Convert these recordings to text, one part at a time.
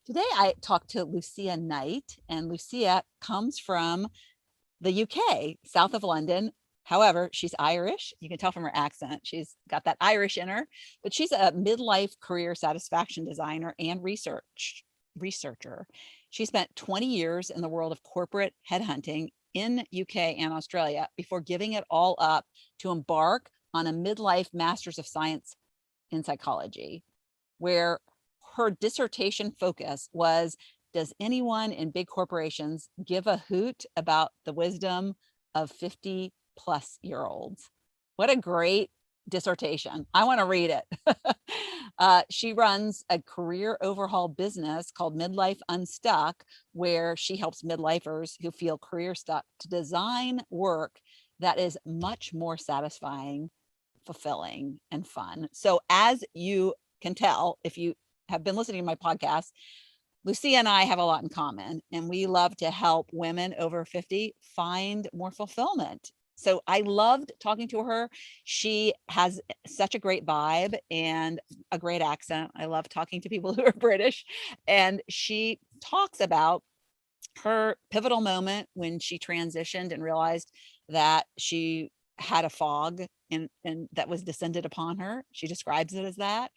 Today I talked to Lucia Knight, and Lucia comes from the UK, south of London. However, she's Irish. You can tell from her accent. She's got that Irish in her, but she's a midlife career satisfaction designer and researcher. She spent 20 years in the world of corporate headhunting in UK and Australia before giving it all up to embark on a midlife master's of science in psychology, where her dissertation focus was, does anyone in big corporations give a hoot about the wisdom of 50-plus-year-olds? What a great dissertation. I want to read it. She runs a career overhaul business called Midlife Unstuck, where she helps midlifers who feel career stuck to design work that is much more satisfying, fulfilling, and fun. So as you can tell, if you have been listening to my podcast, Lucia and I have a lot in common, and we love to help women over 50 find more fulfillment. So I loved talking to her. She has such a great vibe and a great accent. I love talking to people who are British. And she talks about her pivotal moment when she transitioned and realized that she had a fog and that was descended upon her. She describes it as that.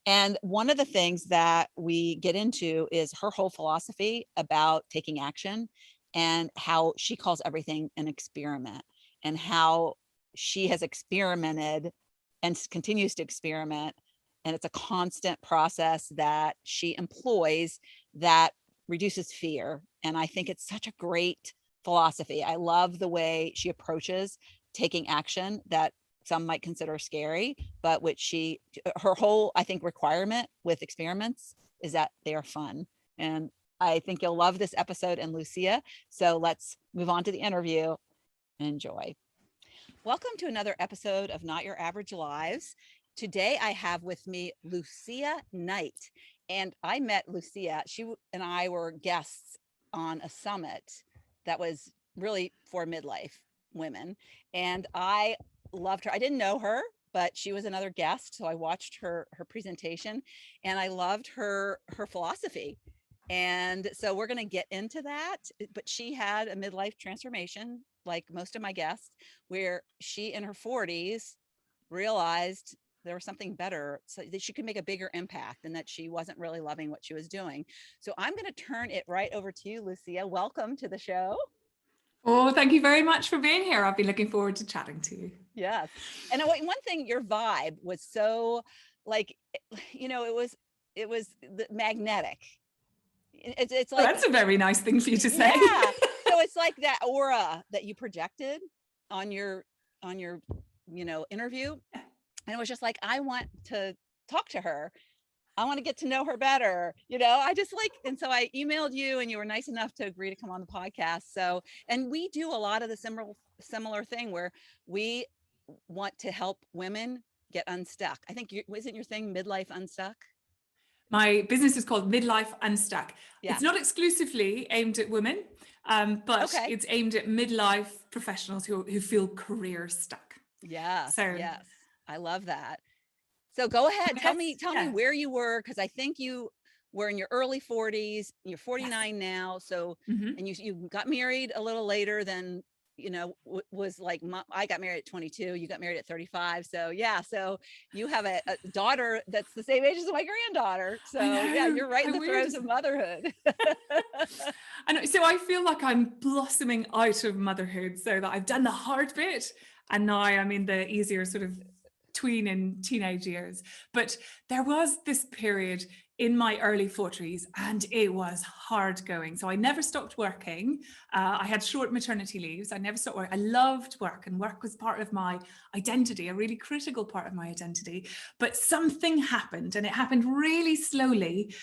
And one of the things that we get into is her whole philosophy about taking action, and how she calls everything an experiment, and how she has experimented and continues to experiment. And it's a constant process that she employs that reduces fear. And I think it's such a great philosophy. I love the way she approaches taking action that some might consider scary, but her whole, I think, requirement with experiments is that they are fun. And I think you'll love this episode and Lucia. So let's move on to the interview. Enjoy. Welcome to another episode of Not Your Average Lives. Today I have with me Lucia Knight, and I met Lucia. She and I were guests on a summit that was really for midlife women, and I loved her. I didn't know her, but she was another guest, so I watched her presentation, and I loved her philosophy. And so we're going to get into that. But she had a midlife transformation, like most of my guests, where she in her 40s realized there was something better, so that she could make a bigger impact, and that she wasn't really loving what she was doing. So I'm going to turn it right over to you, Lucia. Welcome to the show. Oh, thank you very much for being here. I've been looking forward to chatting to you. Yes. And one thing, your vibe was so, like, it was magnetic. It's like, that's a very nice thing for you to say. Yeah. So it's like that aura that you projected on your interview. And it was just like, I want to talk to her. I want to get to know her better. I just and so I emailed you, and you were nice enough to agree to come on the podcast. So, and we do a lot of the similar thing where we want to help women get unstuck. I think isn't your thing Midlife Unstuck? My business is called Midlife Unstuck. Yeah. It's not exclusively aimed at women, but it's aimed at midlife professionals who feel career stuck. Yeah. So yes, I love that. So go ahead. Tell me where you were, because I think you were in your early 40s. You're 49 now. So, and you got married a little later than, was like, I got married at 22. You got married at 35. So yeah. So you have a daughter that's the same age as my granddaughter. So yeah, you're right in the throes of motherhood. And so I feel like I'm blossoming out of motherhood, so that I've done the hard bit, and now I'm in the easier sort of tween and teenage years. But there was this period in my early 40s, and it was hard going. So I never stopped working. I had short maternity leaves. I never stopped work. I loved work, and work was part of my identity, a really critical part of my identity. But something happened, and it happened really slowly,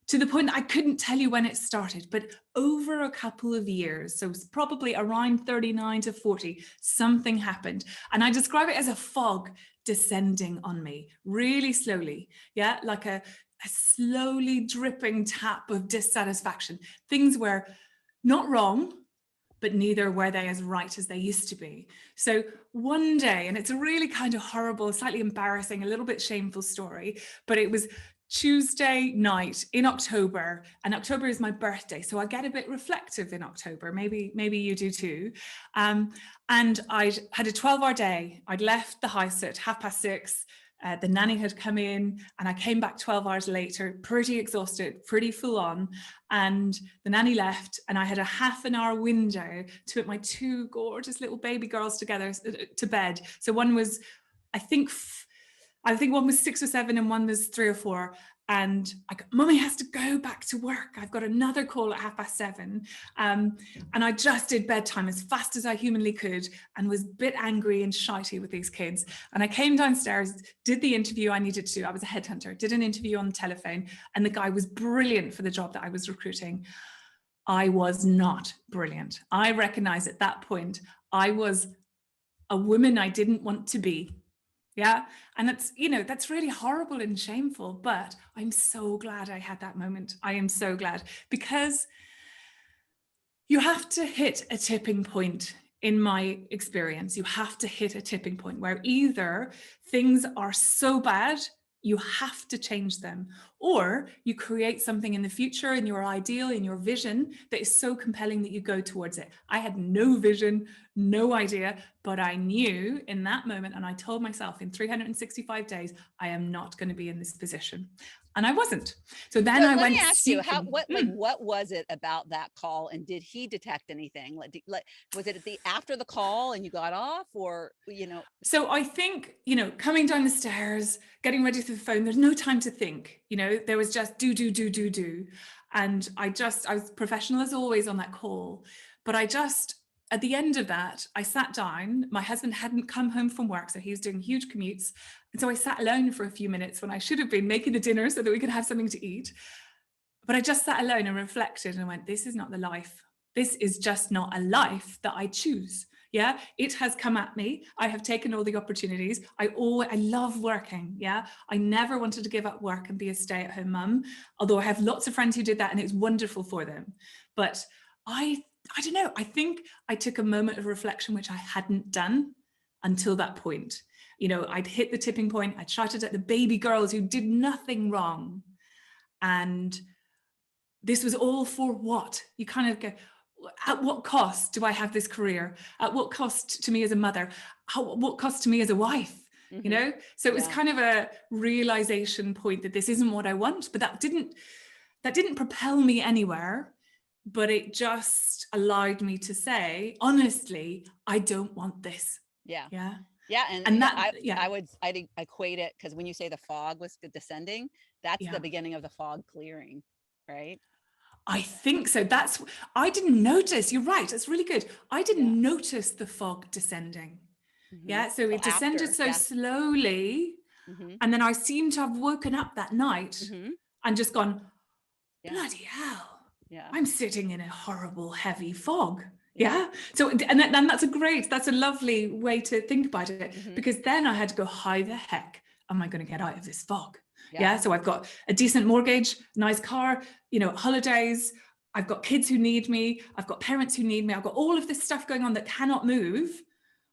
to the point that I couldn't tell you when it started, but over a couple of years, so probably around 39 to 40, something happened. And I describe it as a fog descending on me really slowly. Yeah, like a slowly dripping tap of dissatisfaction. Things were not wrong, but neither were they as right as they used to be. So one day, and it's a really kind of horrible, slightly embarrassing, a little bit shameful story, but it was Tuesday night in October, and October is my birthday, so I get a bit reflective in October. Maybe you do too. And I had a 12-hour day. I'd left the house at 6:30. The nanny had come in, and I came back 12 hours later, pretty exhausted, pretty full on. And the nanny left, and I had a half an hour window to put my two gorgeous little baby girls together to bed. So one was, I think one was 6 or 7 and one was 3 or 4. And Mummy has to go back to work. I've got another call at 7:30. And I just did bedtime as fast as I humanly could and was a bit angry and shitey with these kids. And I came downstairs, did the interview I needed to. I was a headhunter, did an interview on the telephone, and the guy was brilliant for the job that I was recruiting. I was not brilliant. I recognized at that point, I was a woman I didn't want to be. Yeah. And that's really horrible and shameful, but I'm so glad I had that moment. I am so glad, because you have to hit a tipping point. In my experience, you have to hit a tipping point where either things are so bad, you have to change them, or you create something in the future, in your ideal, in your vision, that is so compelling that you go towards it. I had no vision, no idea, but I knew in that moment, and I told myself in 365 days, I am not going to be in this position. And I wasn't. So then I went. Let me ask you, what was it about that call, and did he detect anything? Was it after the call and you got off, or So I think, coming down the stairs, getting ready for the phone, there's no time to think. There was just do. And I was professional as always on that call. But at the end of that, I sat down. My husband hadn't come home from work, so he was doing huge commutes. And so I sat alone for a few minutes when I should have been making the dinner so that we could have something to eat. But I just sat alone and reflected and went, this is not the life. This is just not a life that I choose. Yeah, it has come at me. I have taken all the opportunities. I love working. Yeah, I never wanted to give up work and be a stay-at-home mum, although I have lots of friends who did that and it was wonderful for them. But I don't know. I think I took a moment of reflection, which I hadn't done until that point. I'd hit the tipping point. I'd shouted at the baby girls who did nothing wrong. And this was all for what? You kind of go, at what cost do I have this career? At what cost to me as a mother? What cost to me as a wife? Mm-hmm. So it was kind of a realization point that this isn't what I want, but that didn't propel me anywhere. But it just allowed me to say, honestly, I don't want this. Yeah. Yeah. Yeah. I'd equate it, because when you say the fog was descending, that's the beginning of the fog clearing, right? I think so. I didn't notice. You're right. That's really good. I didn't notice the fog descending. Mm-hmm. Yeah. So it descended slowly. Mm-hmm. And then I seemed to have woken up that night and just gone, bloody hell. Yeah. I'm sitting in a horrible, heavy fog. Yeah. So, and that's a lovely way to think about it, because then I had to go, how the heck am I going to get out of this fog? Yeah. So I've got a decent mortgage, nice car, holidays. I've got kids who need me. I've got parents who need me. I've got all of this stuff going on that cannot move.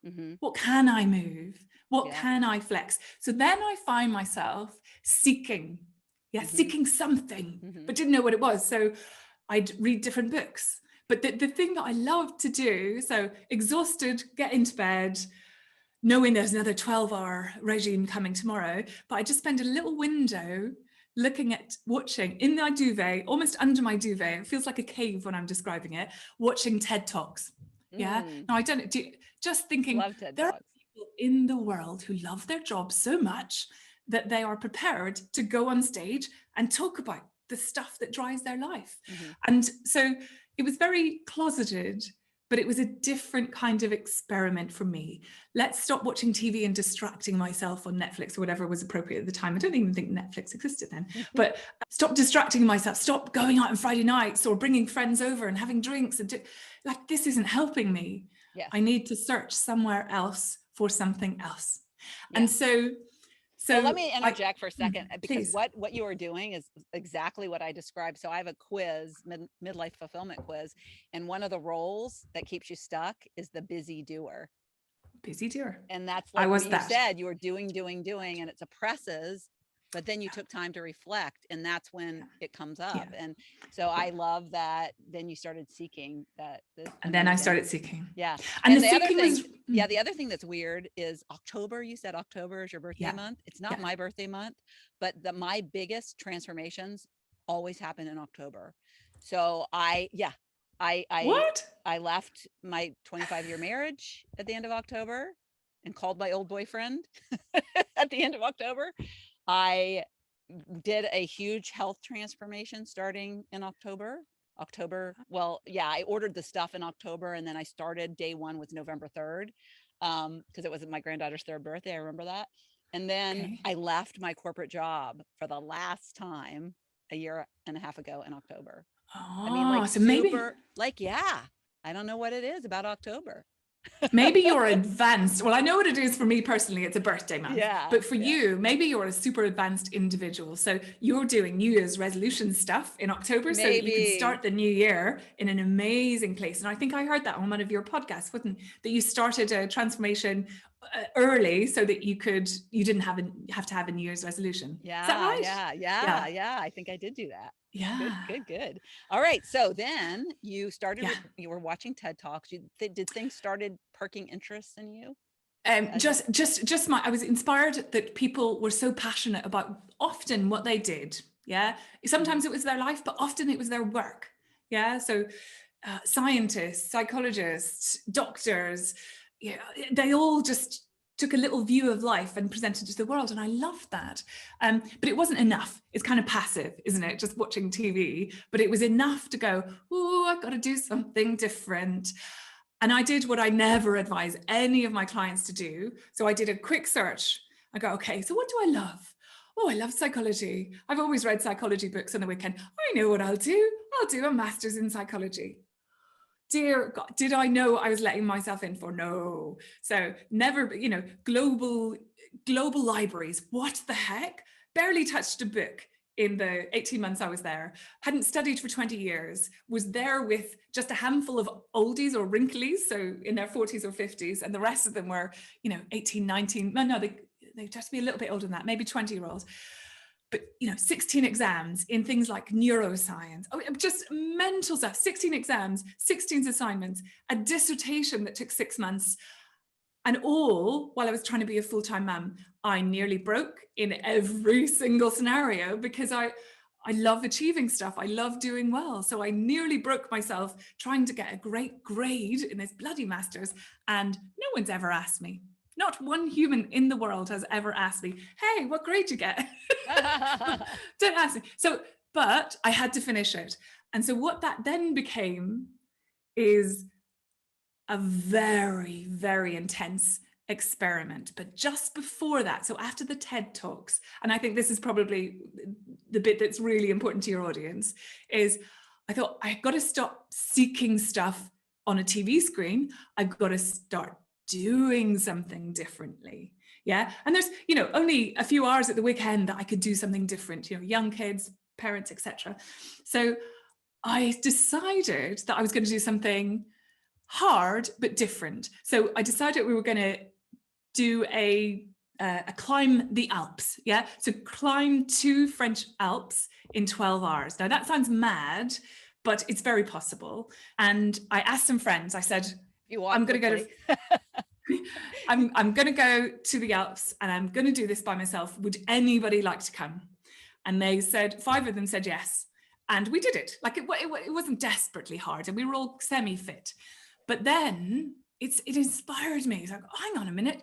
Mm-hmm. What can I move? What can I flex? So then I find myself seeking something, but didn't know what it was. So I'd read different books. But the thing that I love to do, so exhausted, get into bed, knowing there's another 12-hour regime coming tomorrow, but I just spend a little window watching in my duvet, almost under my duvet. It feels like a cave when I'm describing it, watching TED Talks. Yeah. Now just thinking, there are people in the world who love their job so much that they are prepared to go on stage and talk about the stuff that drives their life. And so it was very closeted, but it was a different kind of experiment for me. Let's stop watching TV and distracting myself on Netflix or whatever was appropriate at the time. I don't even think Netflix existed then, but stop distracting myself, stop going out on Friday nights or bringing friends over and having drinks. And this isn't helping me. Yes. I need to search somewhere else for something else. Yeah. And so let me interject for a second, because what you are doing is exactly what I described. So I have a quiz, midlife fulfillment quiz, and one of the roles that keeps you stuck is the busy doer. Busy doer. And that's like what you said, you were doing, and it suppresses but then you took time to reflect, and that's when it comes up. Yeah. And so I love that then you started seeking that. And then I Amazing. started seeking. Yeah. And the the other seeking thing, was, yeah, the other thing that's weird is October. You said October is your birthday Yeah. month. It's not Yeah. my birthday month, but my biggest transformations always happen in October. So I what? left my 25-year marriage at the end of October and called my old boyfriend at the end of October. I did a huge health transformation starting in October. Well, yeah, I ordered the stuff in October, and then I started day one was November 3rd, because it was my granddaughter's 3rd birthday. I remember that. And then Okay. I left my corporate job for the last time a year and a half ago in October. I mean, like, So maybe, yeah, I don't know what it is about October. maybe you're advanced. Well, I know what it is for me personally. It's a birthday month. Yeah. But for you, maybe you're a super advanced individual. So you're doing New Year's resolution stuff in October so that you can start the new year in an amazing place. And I think I heard that on one of your podcasts, wasn't that you started a transformation early so that you didn't have to have a New Year's resolution. Yeah. Is that right? Yeah. I think I did do that. Yeah. Good. All right. So then you started, you were watching TED Talks. Did things started perking interest in you? I was inspired that people were so passionate about often what they did. Yeah. Sometimes it was their life, but often it was their work. Yeah. So scientists, psychologists, doctors, yeah, they all just took a little view of life and presented it to the world. And I loved that. But it wasn't enough. It's kind of passive, isn't it? Just watching TV. But it was enough to go, oh, I've got to do something different. And I did what I never advise any of my clients to do. So I did a quick search. I go, okay, so what do I love? Oh, I love psychology. I've always read psychology books on the weekend. I know what I'll do. I'll do a master's in psychology. Dear God, did I know I was letting myself in for? No. So never, global libraries. What the heck? Barely touched a book in the 18 months I was there. Hadn't studied for 20 years. Was there with just a handful of oldies or wrinklies, so in their 40s or 50s, and the rest of them were, 18, 19. No, they just be a little bit older than that, maybe 20-year-olds. But 16 exams in things like neuroscience, just mental stuff. 16 exams, 16 assignments, a dissertation that took 6 months, and all while I was trying to be a full-time mum. I nearly broke in every single scenario because I love achieving stuff. I love doing well. So I nearly broke myself trying to get a great grade in this bloody master's, and no one's ever asked me. Not one human in the world has ever asked me, hey, what grade you get? Don't ask me. So, but I had to finish it. And so what that then became is a very, very intense experiment. But just before that, so after the TED Talks, and I think this is probably the bit that's really important to your audience, is I thought, I've got to stop seeking stuff on a TV screen. I've got to start doing something differently. Yeah. And there's, only a few hours at the weekend that I could do something different, young kids, parents, etc. So I decided that I was going to do something hard, but different. So I decided we were going to do a climb the Alps. Yeah. So climb 2 French Alps in 12 hours. Now that sounds mad, but it's very possible. And I asked some friends, I said, I'm going to go to the Alps and I'm going to do this by myself. Would anybody like to come? And they said, 5 of them said yes. And we did it. Like it wasn't desperately hard, and we were all semi-fit. But then it inspired me. It's like, oh, hang on a minute.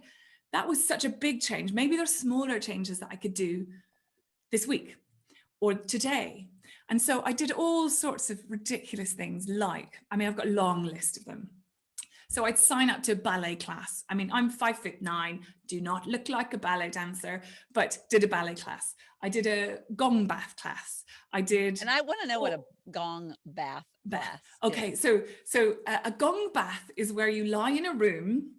That was such a big change. Maybe there's smaller changes that I could do this week or today. And so I did all sorts of ridiculous things I've got a long list of them. So I'd sign up to a ballet class. I mean, I'm 5'9", do not look like a ballet dancer, but did a ballet class. I did a Gong Bath class. And I want to know what a Gong Bath class Okay, is. so a Gong Bath is where you lie in a room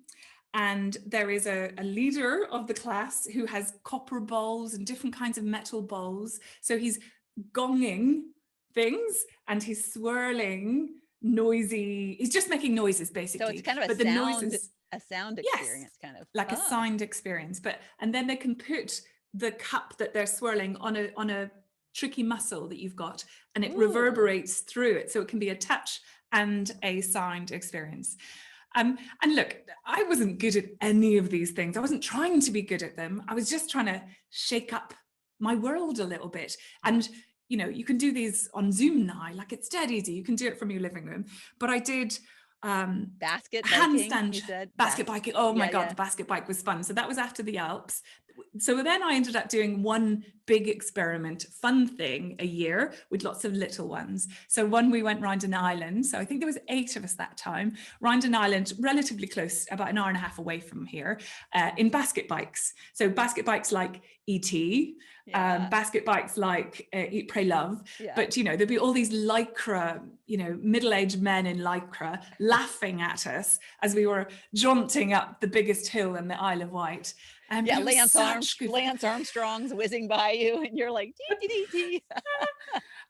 and there is a leader of the class who has copper bowls and different kinds of metal bowls. So he's gonging things and he's swirling noisy, he's just making noises basically. So it's kind of a sound experience, kind of like a sound experience. And then they can put the cup that they're swirling on a tricky muscle that you've got, and it Ooh. reverberates through it. So it can be a touch and a sound experience. And look, I wasn't good at any of these things. I wasn't trying to be good at them. I was just trying to shake up my world a little bit. And, you know, you can do these on Zoom now, like it's dead easy. You can do it from your living room. But I did basket biking, handstand, you said? basket biking. Oh my Yeah, God, yeah. the basket bike was fun. So that was after the Alps. So then I ended up doing one big experiment, fun thing a year with lots of little ones. So we went round an island. So I think there was 8 of us that time, round an island, relatively close, about an hour and a half away from here, in basket bikes. So basket bikes like E.T., Yeah. basket bikes like Eat, Pray, Love. Yeah. But, you know, there'd be all these lycra, you know, middle-aged men in lycra laughing at us as we were jaunting up the biggest hill in the Isle of Wight. Yeah, Lance Armstrong's whizzing by you, and you're like, dee, dee, dee, dee.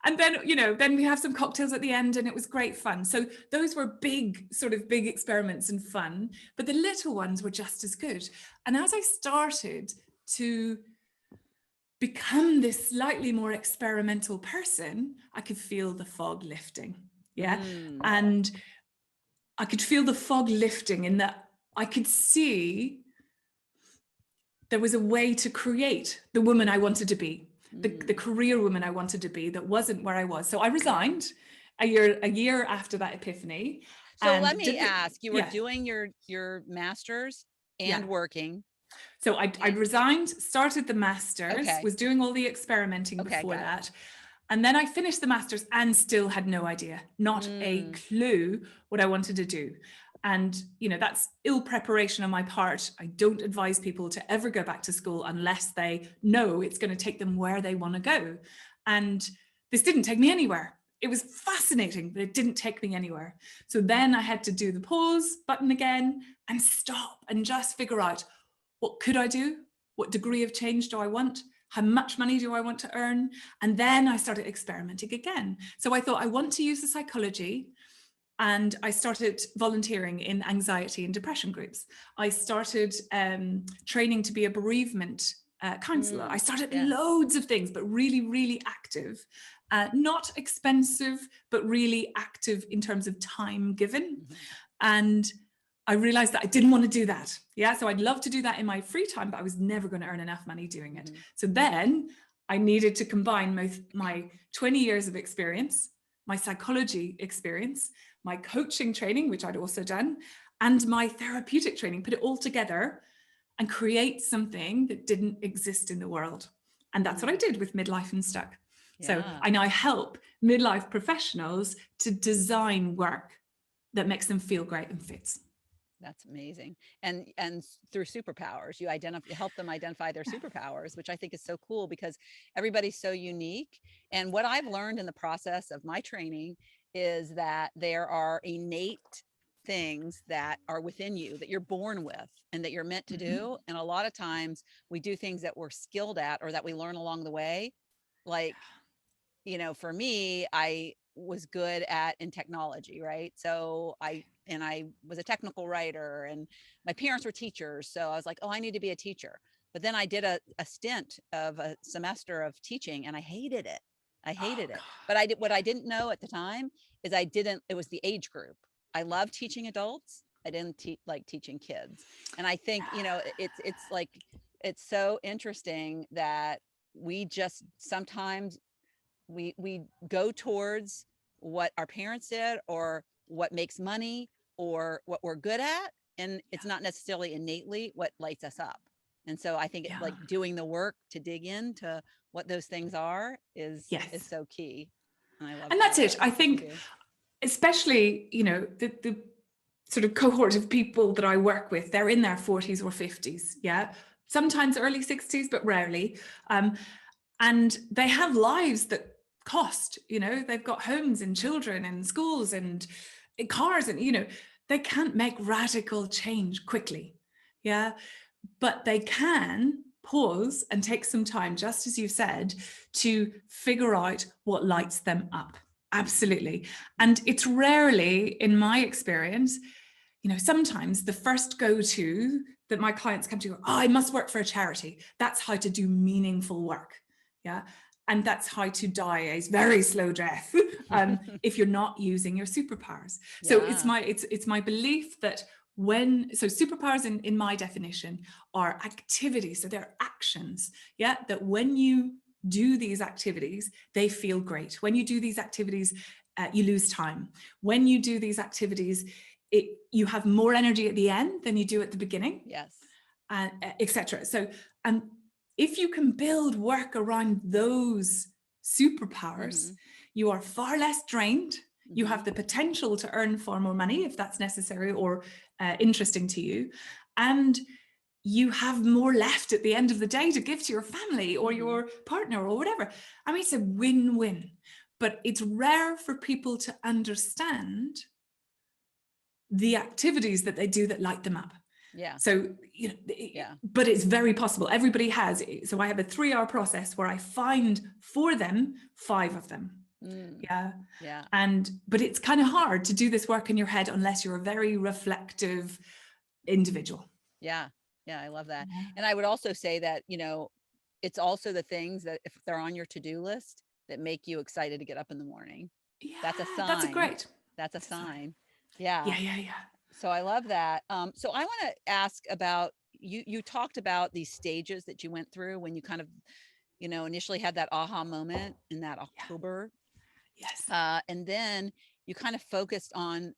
And then, you know, then we have some cocktails at the end, and it was great fun. So those were big experiments and fun, but the little ones were just as good. And as I started to become this slightly more experimental person, I could feel the fog lifting. Yeah. And I could feel the fog lifting in that I could see there was a way to create the woman I wanted to be, the career woman I wanted to be that wasn't where I was. So I resigned a year after that epiphany. So let me ask, you were doing your master's and working. So I resigned, started the master's, was doing all the experimenting before that. And then I finished the master's and still had no idea, not a clue what I wanted to do. And, you know, that's ill preparation on my part. I don't advise people to ever go back to school unless they know it's going to take them where they want to go. And this didn't take me anywhere. It was fascinating, but it didn't take me anywhere. So then I had to do the pause button again and stop and just figure out, what could I do? What degree of change do I want? How much money do I want to earn? And then I started experimenting again. So I thought, I want to use the psychology. And I started volunteering in anxiety and depression groups. I started training to be a bereavement counselor. I started loads of things, but really, really active. Not expensive, but really active in terms of time given. And I realized that I didn't want to do that. Yeah, so I'd love to do that in my free time, but I was never going to earn enough money doing it. So then I needed to combine my 20 years of experience, my psychology experience, my coaching training, which I'd also done, and my therapeutic training, put it all together and create something that didn't exist in the world. And that's what I did with Midlife Unstuck. So I now help midlife professionals to design work that makes them feel great and fits. That's amazing. And through superpowers, you help them identify their superpowers, which I think is so cool because everybody's so unique. And what I've learned in the process of my training is that there are innate things that are within you that you're born with and that you're meant to do. And a lot of times we do things that we're skilled at or that we learn along the way. Like, you know, for me, I was good in technology, right? So I was a technical writer and my parents were teachers. So I was like, oh, I need to be a teacher. But then I did a stint of a semester of teaching and I hated it. But what I didn't know at the time is it was the age group. I love teaching adults. I didn't like teaching kids. And I think, you know, it's so interesting that we just sometimes we go towards what our parents did or what makes money or what we're good at. And it's not necessarily innately what lights us up. And so I think like doing the work to dig into what those things are is so key. And I love and that's it. I think, especially, you know, the sort of cohort of people that I work with, they're in their 40s or 50s. Yeah. Sometimes early 60s, but rarely. And they have lives that cost, you know, they've got homes and children and schools and cars and, you know, they can't make radical change quickly. Yeah. But they can pause and take some time, just as you said, to figure out what lights them up. Absolutely. And it's rarely, in my experience, you know, sometimes the first go-to that my clients come to, oh, I must work for a charity. That's how to do meaningful work. Yeah. And that's how to die a very slow death if you're not using your superpowers. So it's my belief that superpowers in my definition are activities. So they're actions. Yeah. That when you do these activities, they feel great. When you do these activities, you lose time. When you do these activities, you have more energy at the end than you do at the beginning. Yes. And etc. So, and if you can build work around those superpowers, you are far less drained. You have the potential to earn far more money if that's necessary or interesting to you. And you have more left at the end of the day to give to your family or your partner or whatever. I mean, it's a win-win, but it's rare for people to understand the activities that they do that light them up. Yeah. So, but it's very possible. Everybody has. So I have a 3-hour process where I find for them 5 of them. Yeah. But it's kind of hard to do this work in your head unless you're a very reflective individual. Yeah. I love that. And I would also say that, it's also the things that if they're on your to-do list that make you excited to get up in the morning. Yeah, that's a sign. That's a sign. Yeah. So I love that. So I want to ask about, you talked about these stages that you went through when you kind of, initially had that aha moment in that October. Yes. And then you kind of focused on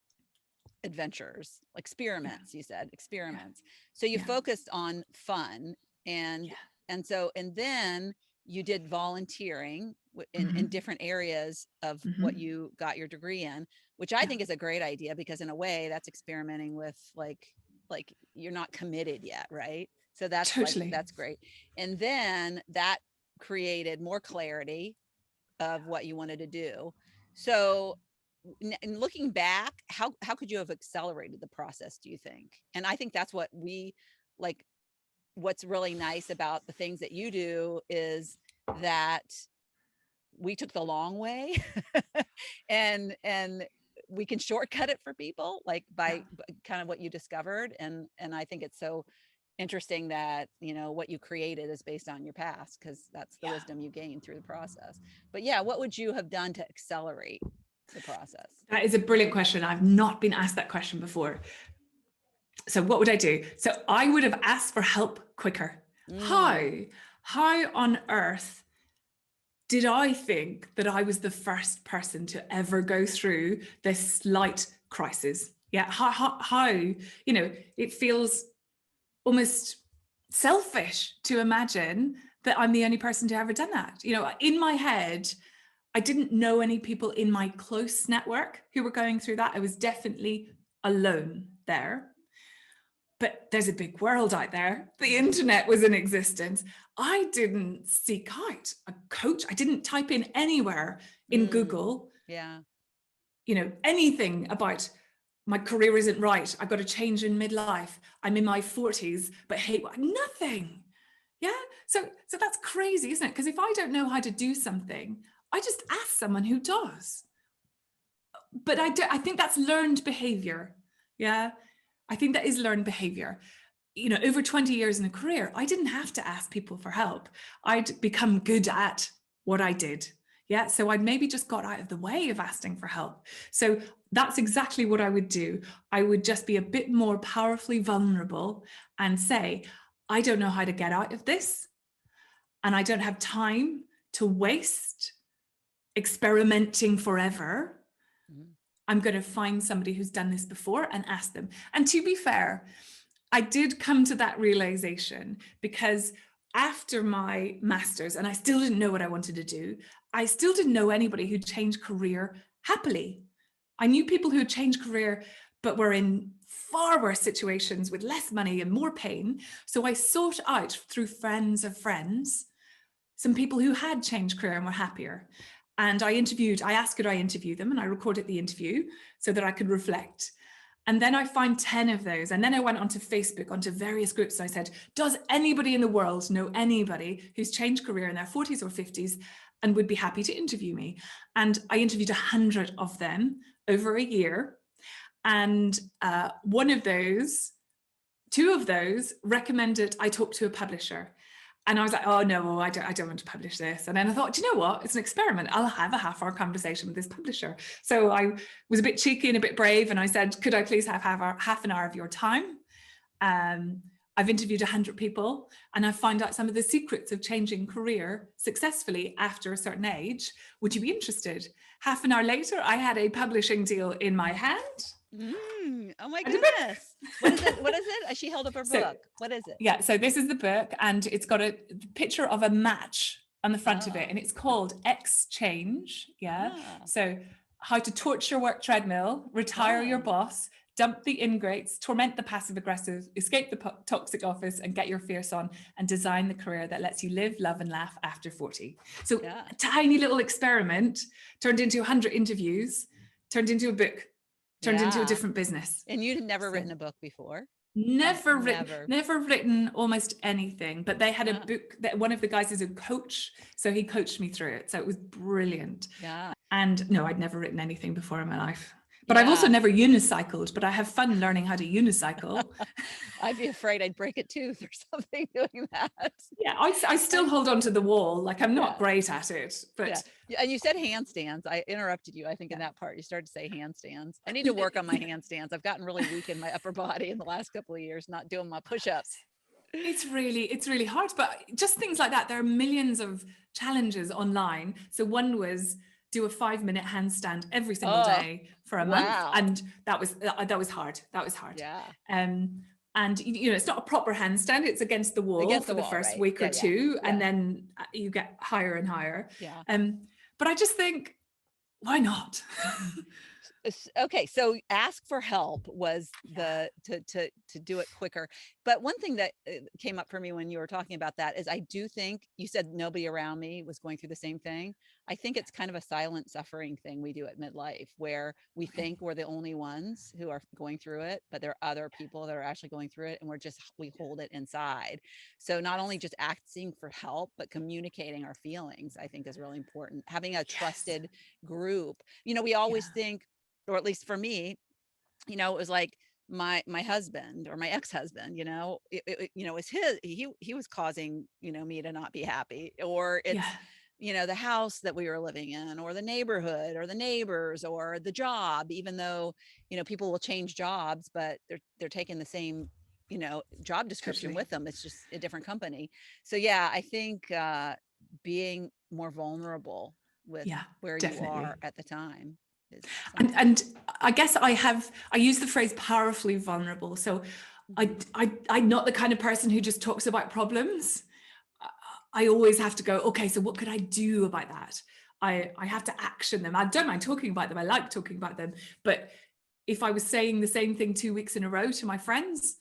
adventures, experiments, you said experiments. So you focused on fun and then you did volunteering in different areas of what you got your degree in, which I think is a great idea, because in a way that's experimenting with like you're not committed yet. Right. So that's totally. That's great. And then that created more clarity of what you wanted to do. So in looking back, how could you have accelerated the process, do you think? And I think that's what what's really nice about the things that you do is that we took the long way and we can shortcut it for people, by kind of what you discovered. And I think it's so interesting that, what you created is based on your past, because that's the wisdom you gained through the process. But what would you have done to accelerate the process? That is a brilliant question. I've not been asked that question before. So what would I do? So I would have asked for help quicker. How on earth did I think that I was the first person to ever go through this slight crisis? Yeah. How it feels almost selfish to imagine that I'm the only person to ever done that. In my head, I didn't know any people in my close network who were going through that. I was definitely alone there. But there's a big world out there. The internet was in existence. I didn't seek out a coach. I didn't type in anywhere in Google, anything about my career isn't right. I've got to change in midlife. I'm in my 40s, but hey, nothing. Yeah. So that's crazy, isn't it? Because if I don't know how to do something, I just ask someone who does. But I think that's learned behavior. Yeah. I think that is learned behavior. Over 20 years in a career, I didn't have to ask people for help. I'd become good at what I did. Yeah. So I'd maybe just got out of the way of asking for help. So that's exactly what I would do. I would just be a bit more powerfully vulnerable and say, I don't know how to get out of this. And I don't have time to waste experimenting forever. I'm going to find somebody who's done this before and ask them. And to be fair, I did come to that realization because after my master's, and I still didn't know what I wanted to do, I still didn't know anybody who changed career happily. I knew people who had changed career, but were in far worse situations with less money and more pain. So I sought out through friends of friends, some people who had changed career and were happier. And I asked could I interview them, and I recorded the interview so that I could reflect. And then I found 10 of those. And then I went onto Facebook, onto various groups. And I said, does anybody in the world know anybody who's changed career in their 40s or 50s and would be happy to interview me? And I interviewed 100 of them over a year. And one of those two of those recommended I talk to a publisher. And I was like, oh no, I don't want to publish this. And then I thought, do you know what? It's an experiment. I'll have a half-hour conversation with this publisher. So I was a bit cheeky and a bit brave. And I said, could I please have half an hour of your time? I've interviewed 100 people and I find out some of the secrets of changing career successfully after a certain age. Would you be interested? Half an hour later, I had a publishing deal in my hand. Oh my goodness. What is it? What is it? She held up her book. So, what is it? Yeah. So this is the book and it's got a picture of a match on the front of it and it's called Exchange. Yeah. So how to torch your work treadmill, retire your boss, dump the ingrates, torment the passive aggressive, escape the toxic office and get your fierce on and design the career that lets you live, love and laugh after 40. So a tiny little experiment turned into 100 interviews, turned into a book, turned into a different business. And you'd never written a book before? Never written almost anything, but they had a book that one of the guys is a coach. So he coached me through it. So it was brilliant. Yeah. And no, I'd never written anything before in my life. But I've also never unicycled, but I have fun learning how to unicycle. I'd be afraid I'd break a tooth or something doing that. Yeah, I still hold on to the wall. Like I'm not great at it, but. Yeah. And you said handstands. I interrupted you, I think, in that part. You started to say handstands. I need to work on my handstands. I've gotten really weak in my upper body in the last couple of years, not doing my push-ups. It's really hard, but just things like that. There are millions of challenges online. So one was do a 5-minute handstand every single day for a month. And that was hard. That was hard. Yeah. And you know, it's not a proper handstand. It's against the wall for the first week or two. And then you get higher and higher. Yeah. But I just think, why not? Okay, so ask for help was the to do it quicker. But one thing that came up for me when you were talking about that is I do think you said nobody around me was going through the same thing. I think it's kind of a silent suffering thing we do at midlife where we think we're the only ones who are going through it, but there are other people that are actually going through it and we hold it inside. So not only just asking for help, but communicating our feelings, I think is really important. Having a trusted group. You know, we always think, or at least for me, you know, it was like my husband or my ex-husband, you know, it was he was causing, you know, me to not be happy, or it's, you know, the house that we were living in, or the neighborhood, or the neighbors, or the job, even though, you know, people will change jobs, but they're taking the same, you know, job description with them. It's just a different company. So yeah, I think being more vulnerable with where you are at the time. And I guess I use the phrase powerfully vulnerable. So I'm not the kind of person who just talks about problems. I always have to go, okay, so what could I do about that? I have to action them. I don't mind talking about them. I like talking about them. But if I was saying the same thing 2 weeks in a row to my friends,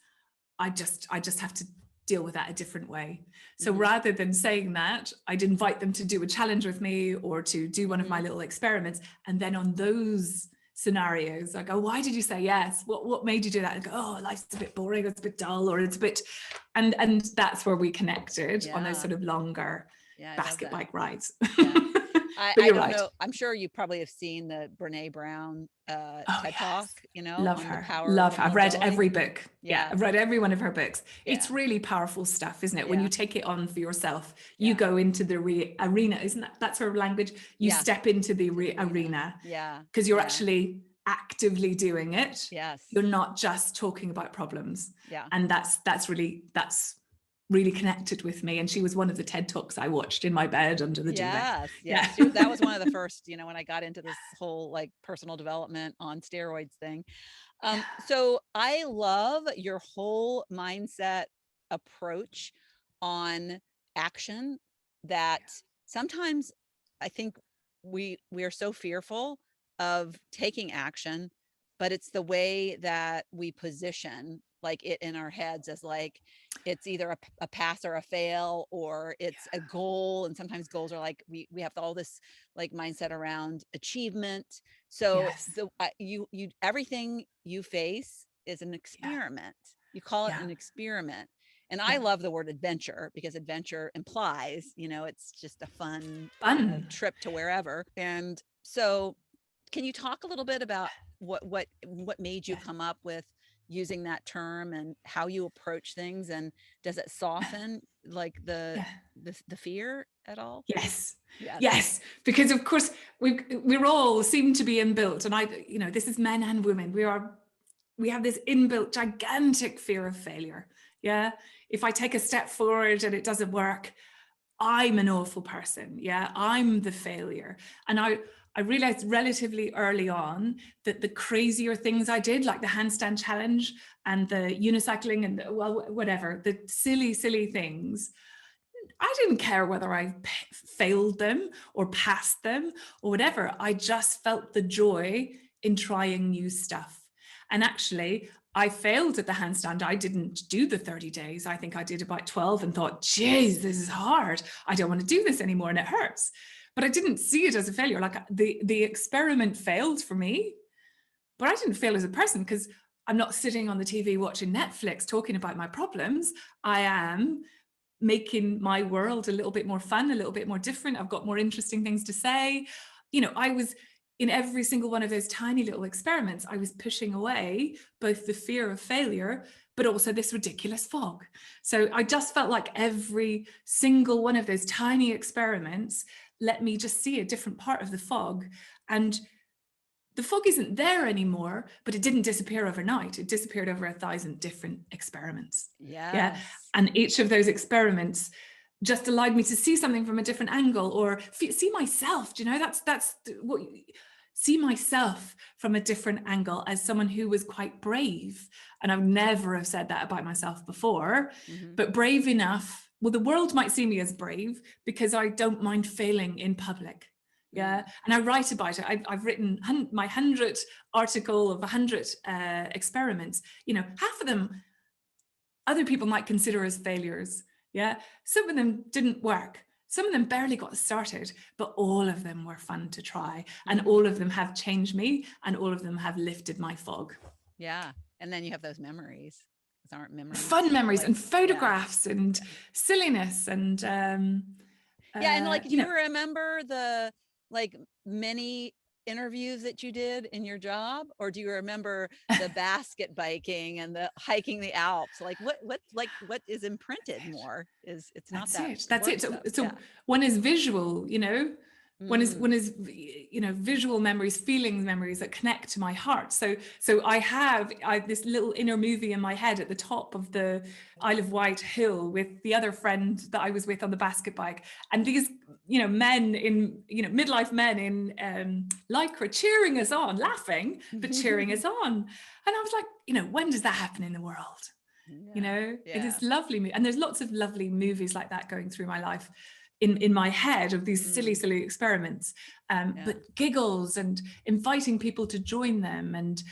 I just have to deal with that a different way. So rather than saying that, I'd invite them to do a challenge with me or to do one of my little experiments. And then on those scenarios, I go, why did you say yes? What made you do that? And go, oh, life's a bit boring, it's a bit dull, or it's a bit, and that's where we connected on those sort of longer basket bike rides. I don't know. I'm sure you probably have seen the Brene Brown TED Talk, you know. Love her. I've read every book. Yeah. I've read every one of her books. It's really powerful stuff, isn't it? When you take it on for yourself, you go into the arena, that's her language? You step into the arena. Yeah. Because you're actually actively doing it. Yes. You're not just talking about problems. Yeah. And that's really connected with me, and she was one of the TED Talks I watched in my bed under the duvet. Yes. That was one of the first, you know, when I got into this whole like personal development on steroids thing. So I love your whole mindset approach on action, that sometimes I think we are so fearful of taking action, but it's the way that we position like it in our heads as like it's either a pass or a fail, or it's a goal. And sometimes goals are like we have all this like mindset around achievement. So you everything you face is an experiment. You call it an experiment. And I love the word adventure, because adventure implies, you know, it's just a fun you know, trip to wherever. And so can you talk a little bit about what made you come up with using that term and how you approach things? And does it soften like Yeah. the fear at all? Yes. Yes. Yes. Because of course we're all seem to be inbuilt, and this is men and women. We have this inbuilt gigantic fear of failure. Yeah. If I take a step forward and it doesn't work, I'm an awful person. Yeah. I'm the failure. And I realized relatively early on that the crazier things I did, like the handstand challenge and the unicycling and whatever, the silly, silly things, I didn't care whether I failed them or passed them or whatever. I just felt the joy in trying new stuff. And actually, I failed at the handstand. I didn't do the 30 days. I think I did about 12 and thought, geez, this is hard. I don't want to do this anymore and it hurts. But I didn't see it as a failure. Like the experiment failed for me, but I didn't fail as a person because I'm not sitting on the TV watching Netflix talking about my problems. I am making my world a little bit more fun, a little bit more different. I've got more interesting things to say. I was in every single one of those tiny little experiments, I was pushing away both the fear of failure, but also this ridiculous fog. So I just felt like every single one of those tiny experiments let me just see a different part of the fog. And the fog isn't there anymore, but it didn't disappear overnight. It disappeared over 1,000 different experiments. Yes. Yeah. And each of those experiments just allowed me to see something from a different angle, or see myself. Do you know, that's what, see myself from a different angle as someone who was quite brave. And I would never have said that about myself before, but brave enough. Well, the world might see me as brave because I don't mind failing in public. Yeah. And I write about it. I've written my 100th article of 100 experiments. Half of them other people might consider as failures. Yeah. Some of them didn't work. Some of them barely got started, but all of them were fun to try. And all of them have changed me, and all of them have lifted my fog. Yeah. And then you have those memories. Those aren't memories. Fun memories, like, and photographs and silliness and and do you remember the many interviews that you did in your job, or do you remember the basket biking and the hiking the Alps? What is imprinted more is it's not that. That's it. So one is visual, one is visual memories, feelings memories that connect to my heart. So I have this little inner movie in my head at the top of the Isle of Wight hill with the other friend that I was with on the basket bike, and these men in midlife men in lycra cheering us on, laughing but cheering us on. And I was like, when does that happen in the world? It is lovely. And there's lots of lovely movies like that going through my life in my head, of these silly experiments, but giggles and inviting people to join them. And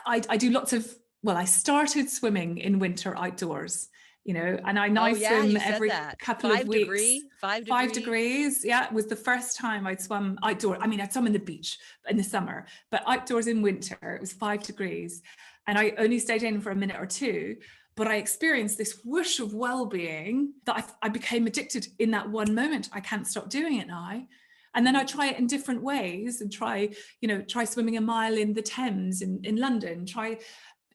I do lots of, I started swimming in winter outdoors, and I now swim every couple of weeks. 5 degrees. Yeah, it was the first time I'd swum outdoor. I mean, I'd swum in the beach in the summer, but outdoors in winter, it was 5 degrees. And I only stayed in for a minute or two, but I experienced this whoosh of well-being that I became addicted in that one moment. I can't stop doing it now. And then I try it in different ways and try swimming a mile in the Thames in London.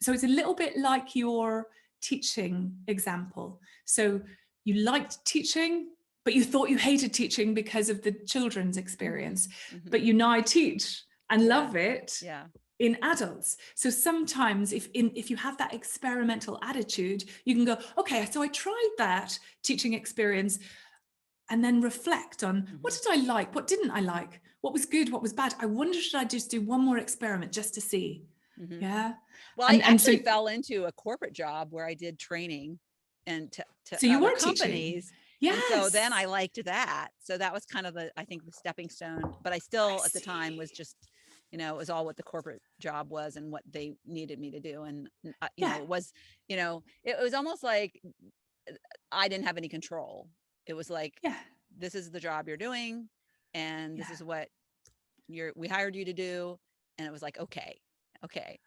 So it's a little bit like your teaching example. So you liked teaching, but you thought you hated teaching because of the children's experience, but you now teach and love it. Yeah. In adults. So sometimes if you have that experimental attitude, you can go, okay, so I tried that teaching experience, and then reflect on what did I like? What didn't I like? What was good? What was bad? I wonder, should I just do one more experiment just to see? Yeah. Well, I actually fell into a corporate job where I did training and to so you other were companies. Teaching. Yes. And so then I liked that. So that was kind of the stepping stone, but I still at the time was just, it was all what the corporate job was and what they needed me to do. And, it was almost like I didn't have any control. It was like, this is the job you're doing, and this is what we hired you to do. And it was like, okay.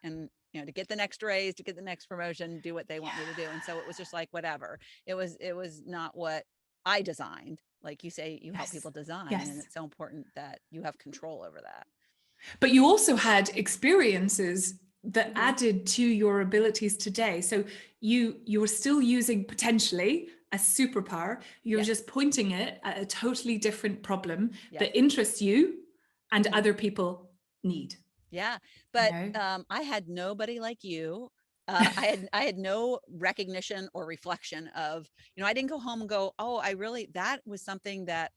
And, to get the next raise, to get the next promotion, do what they want me to do. And so it was just like, whatever. It was not what I designed. Like you say, you help people design, and it's so important that you have control over that. But you also had experiences that added to your abilities today. So you're still using potentially a superpower. You're just pointing it at a totally different problem that interests you and other people need. Yeah. But I had nobody like you. I had no recognition or reflection of, I didn't go home and go, oh, that was something that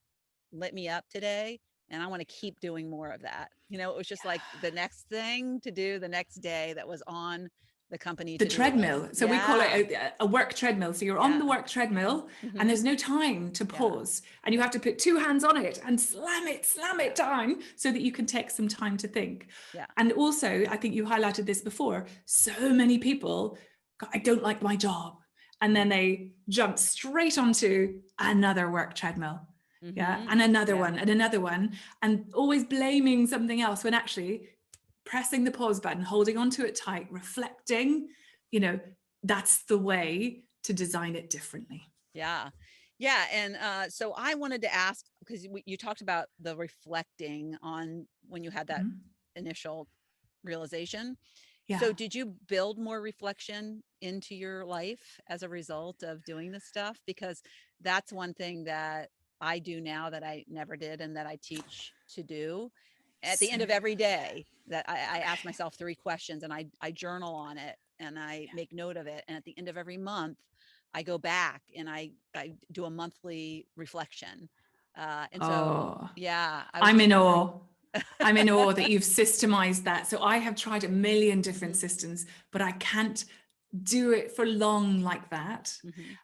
lit me up today, and I want to keep doing more of that. It was just like the next thing to do the next day that was on the company the treadmill list. So we call it a work treadmill. So you're on the work treadmill and there's no time to pause, and you have to put two hands on it and slam it down so that you can take some time to think. And also, I think you highlighted this before, so many people go, I don't like my job, and then they jump straight onto another work treadmill. And another one and another one, and always blaming something else, when actually pressing the pause button, holding onto it tight, reflecting, that's the way to design it differently. And so I wanted to ask, because you talked about the reflecting on when you had that initial realization. So did you build more reflection into your life as a result of doing this stuff? Because that's one thing that I do now that I never did, and that I teach to do at the end of every day, that I ask myself 3 questions, and I journal on it, and I make note of it. And at the end of every month, I go back and I do a monthly reflection. And so, I'm in awe. I'm in awe that you've systemized that. So I have tried a million different systems, but I can't do it for long like that.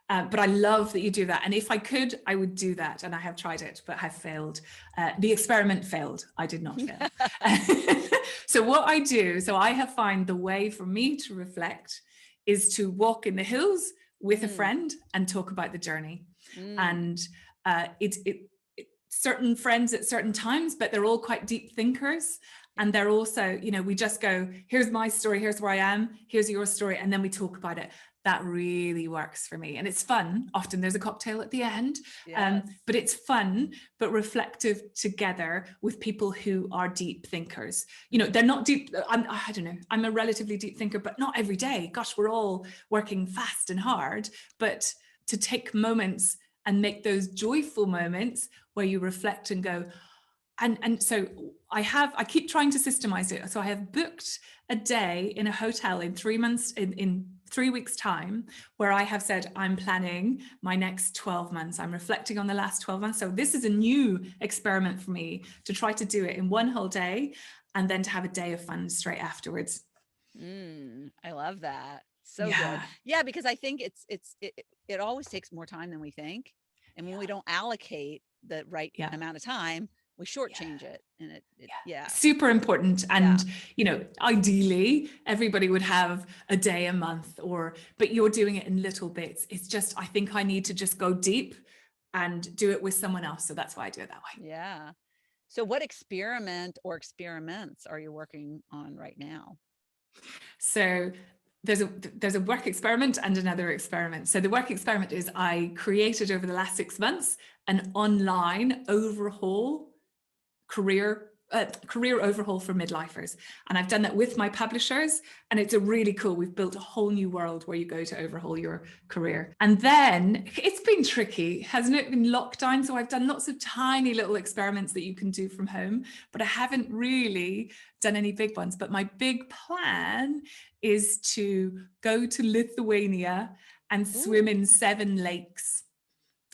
But I love that you do that. And if I could, I would do that. And I have tried it, but have failed. The experiment failed. I did not fail. So what I do, I have found the way for me to reflect is to walk in the hills with a friend and talk about the journey. And it's certain friends at certain times, but they're all quite deep thinkers. And they're also, we just go, here's my story, here's where I am, here's your story, and then we talk about it. That really works for me. And it's fun. Often there's a cocktail at the end, but it's fun, but reflective together with people who are deep thinkers. They're not deep. I don't know. I'm a relatively deep thinker, but not every day. Gosh, we're all working fast and hard, but to take moments and make those joyful moments where you reflect and go, and so I keep trying to systemize it. So I have booked a day in a hotel in 3 months, in 3 weeks time, where I have said, I'm planning my next 12 months. I'm reflecting on the last 12 months. So this is a new experiment for me, to try to do it in one whole day and then to have a day of fun straight afterwards. I love that. So good. Yeah, because I think it always takes more time than we think. And when we don't allocate the right amount of time, we shortchange it. And super important. And ideally everybody would have a day a month, but you're doing it in little bits. It's just, I think I need to just go deep and do it with someone else. So that's why I do it that way. So what experiment or experiments are you working on right now? So there's a work experiment and another experiment. So the work experiment is, I created over the last 6 months an online overhaul, career overhaul for midlifers. And I've done that with my publishers, and it's a really cool, we've built a whole new world where you go to overhaul your career. And then it's been tricky, hasn't it? Been lockdown. So I've done lots of tiny little experiments that you can do from home, but I haven't really done any big ones. But my big plan is to go to Lithuania and swim in 7 lakes.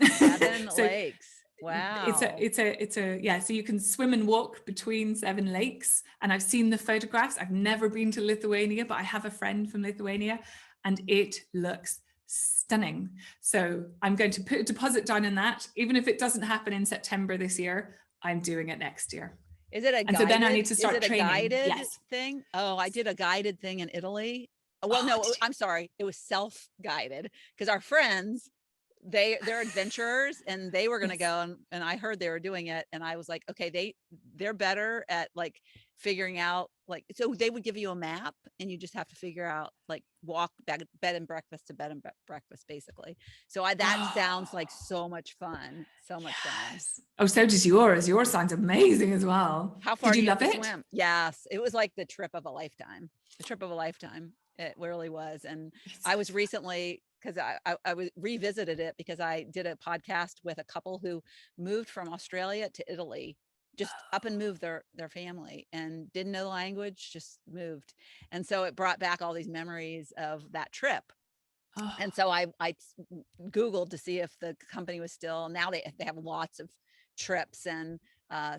7 lakes. Wow. It's a so you can swim and walk between 7 lakes. And I've seen the photographs. I've never been to Lithuania, but I have a friend from Lithuania, and it looks stunning. So I'm going to put a deposit down in that. Even if it doesn't happen in September this year, I'm doing it next year. Is it a guided, and so then I need to start training. Guided thing? Oh, I did a guided thing in Italy. Well, no, I'm sorry. It was self-guided, because our friends they're adventurers, and they were going to go, and I heard they were doing it, and I was like, okay, they're better at like figuring out, like, so they would give you a map and you just have to figure out, like, walk back bed and breakfast to bed and breakfast basically. So that sounds like so much fun, so much fun. Oh, so does yours. Yours sounds amazing as well. How far Did do you you have love to it? swim? Yes, it was like the trip of a lifetime. The trip of a lifetime. It really was. And I was recently, because I was revisited it because I did a podcast with a couple who moved from Australia to Italy, just up and moved their family, and didn't know the language, just moved. And so it brought back all these memories of that trip. Oh, And so I Googled to see if the company was still, now they have lots of trips. And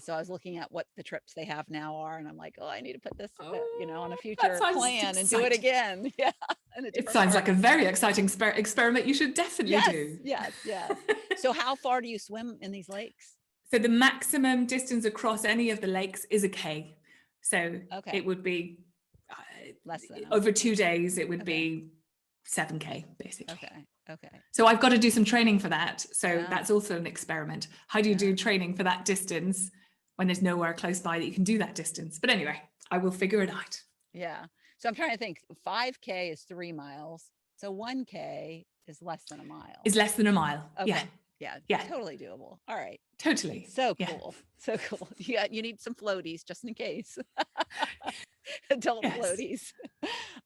so I was looking at what the trips they have now are, and I'm like, oh, I need to put this, on a that future sounds plan and do it exciting. again. Yeah. In a It different sounds part. like a very exciting experiment you should definitely do. Yes. So how far do you swim in these lakes? So the maximum distance across any of the lakes is a K. So Okay. it would be Less than over 2 days, it would Okay. be 7K basically. Okay. So I've got to do some training for that. So Yeah. that's also an experiment. How do you do training for that distance when there's nowhere close by that you can do that distance? But anyway, I will figure it out. Yeah. So I'm trying to think. 5K is 3 miles. So 1K is less than a mile. Is less than a mile. Okay. Yeah. Totally doable. All right. Totally. So cool. So cool. Yeah. You need some floaties just in case. Adult floaties.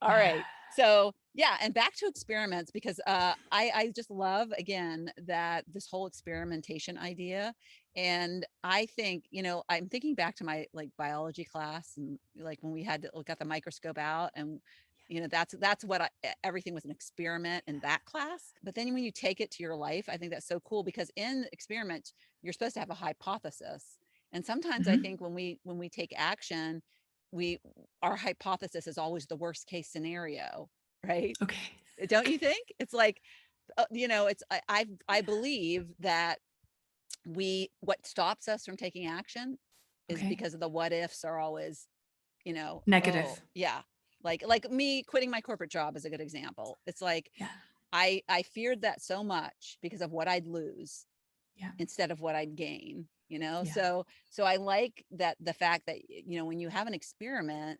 All right. So yeah, and back to experiments, because I just love, again, that this whole experimentation idea. And I think, I'm thinking back to my like biology class, and like when we had to look at the microscope out, and that's what everything was an experiment in that class. But then when you take it to your life, I think that's so cool, because in experiments, you're supposed to have a hypothesis. And sometimes I think when we take action, our hypothesis is always the worst case scenario, right? Okay. Don't you think? It's like, I believe that what stops us from taking action is because of the what ifs are always, negative. Oh, yeah. Like me quitting my corporate job is a good example. It's like, I feared that so much because of what I'd lose instead of what I'd gain, so I like that, the fact that, when you have an experiment,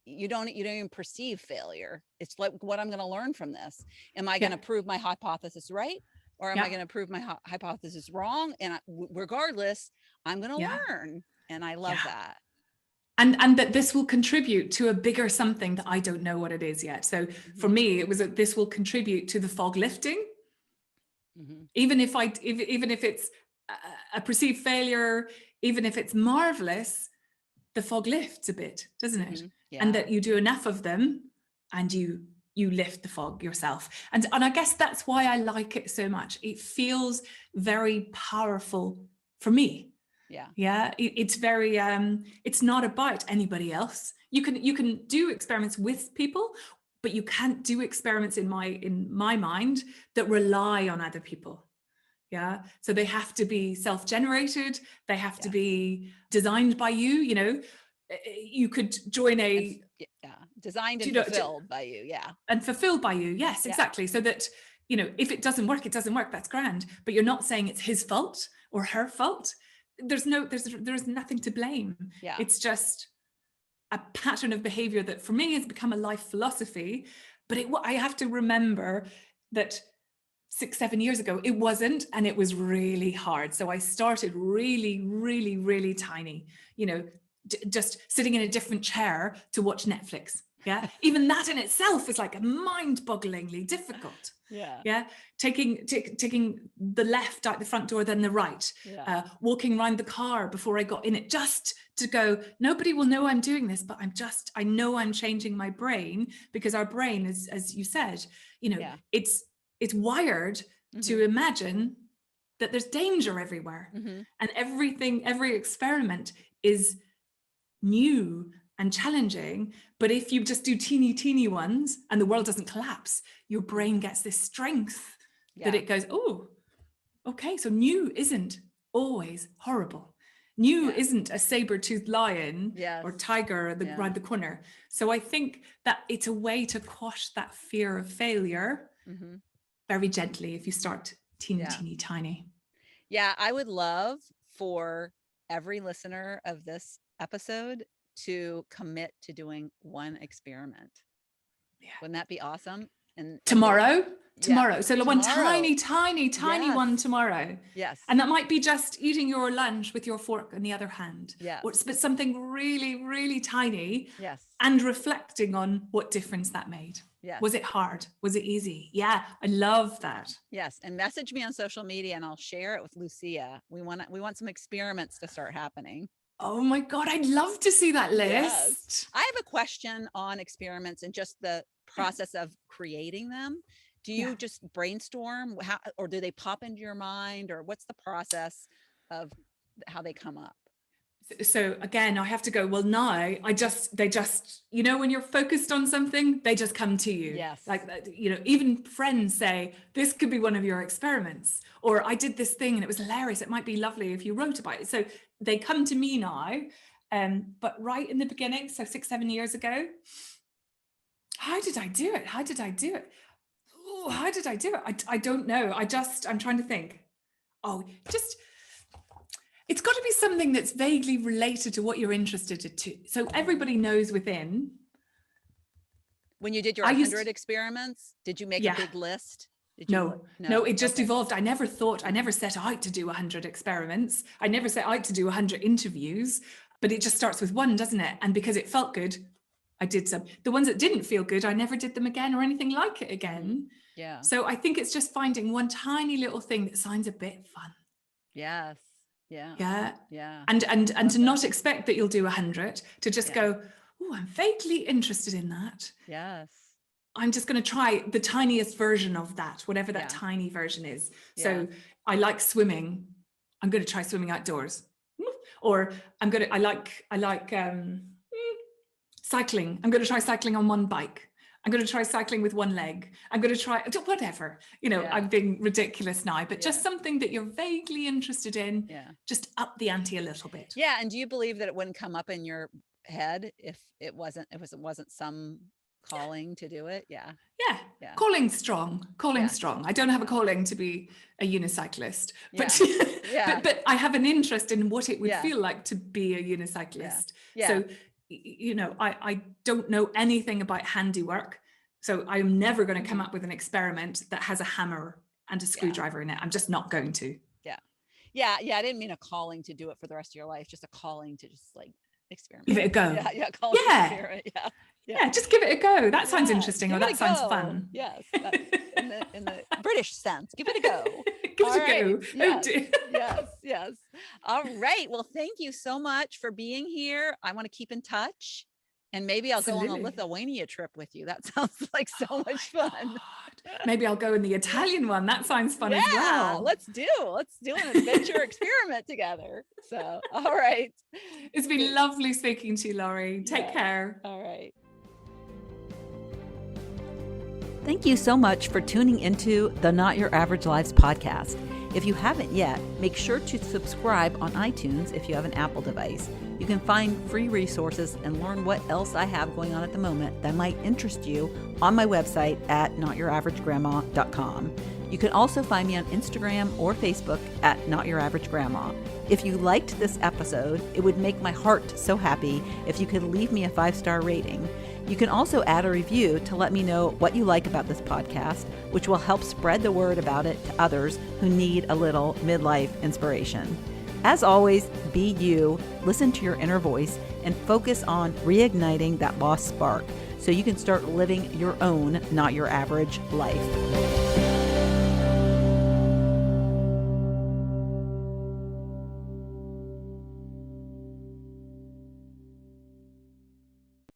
you don't even perceive failure. It's like, what I'm going to learn from this. Am I going to prove my hypothesis right? Or am I going to prove my hypothesis wrong? And regardless, I'm going to learn. And I love that. And that this will contribute to a bigger something that I don't know what it is yet. So for me, it was that this will contribute to the fog lifting. Even if it's a perceived failure, even if it's marvelous, the fog lifts a bit, doesn't it? And that you do enough of them and you lift the fog yourself. And I guess that's why I like it so much. It feels very powerful for me. It's very it's not about anybody else. You can do experiments with people, but you can't do experiments in my mind that rely on other people. So they have to be self-generated, they have to be designed by you. You could join designed and fulfilled by you. And fulfilled by you. Yes, exactly. So that, if it doesn't work, that's grand. But you're not saying it's his fault or her fault. There's nothing to blame. It's just a pattern of behavior that for me has become a life philosophy. But I have to remember that 6-7 years ago, it wasn't, and it was really hard. So I started really, really, really tiny, just sitting in a different chair to watch Netflix. Even that in itself is like mind-bogglingly difficult. Taking the left out the front door, then the right, walking around the car before I got in it, just to go, nobody will know I'm doing this, but I know I'm changing my brain, because our brain is, as you said, it's wired to imagine that there's danger everywhere. And every experiment is new and challenging. But if you just do teeny ones and the world doesn't collapse, your brain gets this strength that it goes, oh, okay, so new isn't always horrible. New isn't a saber-toothed lion or tiger around the corner. So I think that it's a way to quash that fear of failure very gently if you start teeny tiny. Yeah, I would love for every listener of this episode to commit to doing one experiment. Yeah. Wouldn't that be awesome? And Tomorrow. So one tomorrow. tiny one tomorrow. Yes. And that might be just eating your lunch with your fork in the other hand. Yes. But something really, really tiny. Yes. And reflecting on what difference that made. Yes. Was it hard? Was it easy? Yeah, I love that. Yes. And message me on social media and I'll share it with Lucia. We want some experiments to start happening. Oh my God, I'd love to see that list. Yes. I have a question on experiments and just the process of creating them. Do you just brainstorm or do they pop into your mind, or what's the process of how they come up? So again, I have to go, well, now they just, when you're focused on something, they just come to you. Yes. Like, even friends say, this could be one of your experiments, or I did this thing and it was hilarious. It might be lovely if you wrote about it. So they come to me now. But right in the beginning, so 6-7 years ago, how did I do it? Oh, how did I do it? I don't know. I'm trying to think. It's got to be something that's vaguely related to what you're interested in. So everybody knows within. When you did your 100 experiments, did you make a big list? No, it just evolved. I never set out to do 100 experiments. I never set out to do 100 interviews, but it just starts with one, doesn't it? And because it felt good, I did some. The ones that didn't feel good, I never did them again or anything like it again. Yeah. So I think it's just finding one tiny little thing that sounds a bit fun. Yes. Yeah. Yeah. Yeah. And to not expect that you'll do 100, to just go, oh, I'm vaguely interested in that. Yes. I'm just going to try the tiniest version of that, whatever that tiny version is. Yeah. So I like swimming. I'm going to try swimming outdoors. Or I like cycling. I'm going to try cycling on one bike. I'm going to try cycling with one leg. I'm going to try whatever, I'm being ridiculous now, but just something that you're vaguely interested in, just up the ante a little bit. Yeah. And do you believe that it wouldn't come up in your head if it wasn't some calling to do it? Yeah. Calling strong. I don't have a calling to be a unicyclist, but but I have an interest in what it would feel like to be a unicyclist. So I don't know anything about handiwork, so I'm never going to come up with an experiment that has a hammer and a screwdriver in it. I'm just not going to. Yeah. I didn't mean a calling to do it for the rest of your life, just a calling to just like experiment. Give it a go. Yeah, just give it a go. That sounds interesting, or that sounds fun. Yes, in the British sense, give it a go. Give it a go. Yes, Oh dear. yes. All right. Well, thank you so much for being here. I want to keep in touch, and maybe I'll go on a Lithuania trip with you. That sounds like so much fun. God. Maybe I'll go in the Italian one. That sounds fun as well. Let's do an adventure experiment together. So, all right. It's been lovely speaking to you, Laurie. Take care. All right. Thank you so much for tuning into the Not Your Average Lives podcast. If you haven't yet, make sure to subscribe on iTunes if you have an Apple device. You can find free resources and learn what else I have going on at the moment that might interest you on my website at notyouraverage.grandma.com. You can also find me on Instagram or Facebook at notyouraverage.grandma. If you liked this episode, it would make my heart so happy if you could leave me a 5-star rating. You can also add a review to let me know what you like about this podcast, which will help spread the word about it to others who need a little midlife inspiration. As always, be you, listen to your inner voice, and focus on reigniting that lost spark so you can start living your own, not your average life.